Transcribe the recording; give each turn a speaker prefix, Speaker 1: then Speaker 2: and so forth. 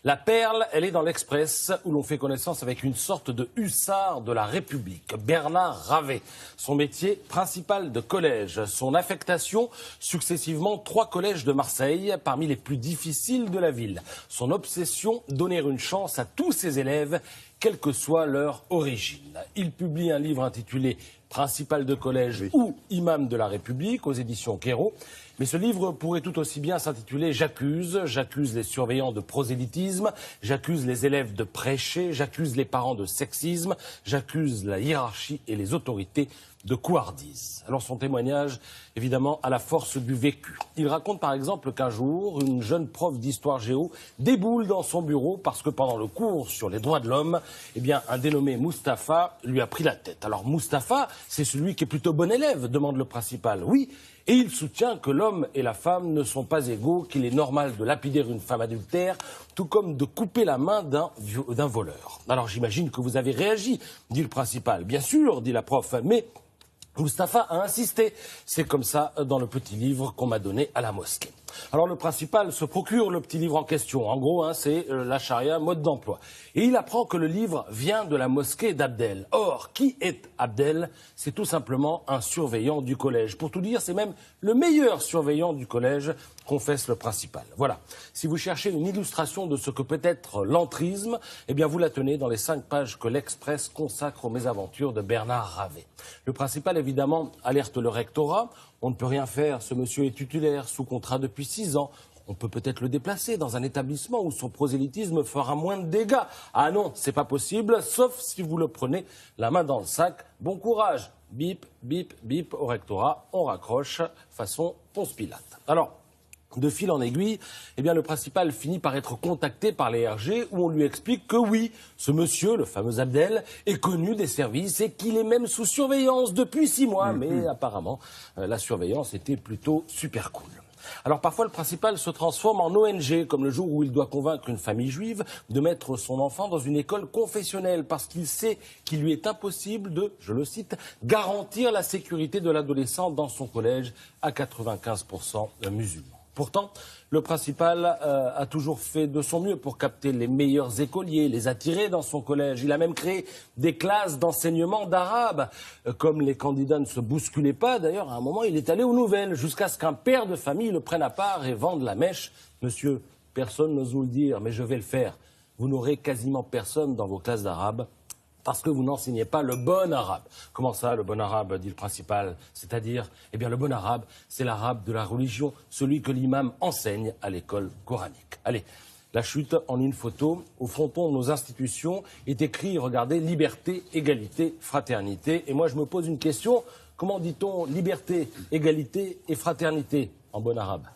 Speaker 1: La perle, elle est dans l'Express, où l'on fait connaissance avec une sorte de hussard de la République, Bernard Ravet. Son métier, principal de collège. Son affectation, successivement 3 collèges de Marseille, parmi les plus difficiles de la ville. Son obsession, donner une chance à tous ses élèves, quelle que soit leur origine. Il publie un livre intitulé Principal de collège ou Imam de la République aux éditions Quérault. Mais ce livre pourrait tout aussi bien s'intituler J'accuse. J'accuse les surveillants de prosélytisme, j'accuse les élèves de prêcher, j'accuse les parents de sexisme, j'accuse la hiérarchie et les autorités de couardise. Alors son témoignage, évidemment, à la force du vécu. Il raconte par exemple qu'un jour, une jeune prof d'histoire géo déboule dans son bureau parce que pendant le cours sur les droits de l'homme, eh bien, un dénommé Mustapha lui a pris la tête. Alors Mustapha, c'est celui qui est plutôt bon élève, demande le principal. Oui, et il soutient que l'homme et la femme ne sont pas égaux, qu'il est normal de lapider une femme adultère, tout comme de couper la main d'un voleur. Alors j'imagine que vous avez réagi, dit le principal. Bien sûr, dit la prof, mais Mustapha a insisté. C'est comme ça dans le petit livre qu'on m'a donné à la mosquée. Alors le principal se procure le petit livre en question. En gros, c'est la charia, mode d'emploi. Et il apprend que le livre vient de la mosquée d'Abdel. Or, qui est Abdel? C'est tout simplement un surveillant du collège. Pour tout dire, c'est même le meilleur surveillant du collège, confesse le principal. Voilà. Si vous cherchez une illustration de ce que peut être l'entrisme, eh bien vous la tenez dans les 5 pages que l'Express consacre aux mésaventures de Bernard Ravet. Le principal, évidemment, alerte le rectorat. On ne peut rien faire, ce monsieur est titulaire, sous contrat depuis 6 ans. On peut peut-être le déplacer dans un établissement où son prosélytisme fera moins de dégâts. Ah non, c'est pas possible, sauf si vous le prenez la main dans le sac. Bon courage. Bip, bip, bip, au rectorat, on raccroche, façon Ponce Pilate. Alors, de fil en aiguille, eh bien, le principal finit par être contacté par les RG où on lui explique que oui, ce monsieur, le fameux Abdel, est connu des services et qu'il est même sous surveillance depuis 6 mois. Mais apparemment, la surveillance était plutôt super cool. Alors parfois le principal se transforme en ONG, comme le jour où il doit convaincre une famille juive de mettre son enfant dans une école confessionnelle parce qu'il sait qu'il lui est impossible de, je le cite, garantir la sécurité de l'adolescent dans son collège à 95% musulman. Pourtant, le principal a toujours fait de son mieux pour capter les meilleurs écoliers, les attirer dans son collège. Il a même créé des classes d'enseignement d'arabe. Comme les candidats ne se bousculaient pas, d'ailleurs, à un moment, il est allé aux nouvelles, jusqu'à ce qu'un père de famille le prenne à part et vende la mèche. Monsieur, personne n'ose vous le dire, mais je vais le faire. Vous n'aurez quasiment personne dans vos classes d'arabe parce que vous n'enseignez pas le bon arabe. Comment ça, le bon arabe, dit le principal? C'est-à-dire, eh bien, le bon arabe, c'est l'arabe de la religion, celui que l'imam enseigne à l'école coranique. Allez, la chute en une photo. Au fronton de nos institutions est écrit, regardez, liberté, égalité, fraternité. Et moi, je me pose une question. Comment dit-on liberté, égalité et fraternité en bon arabe?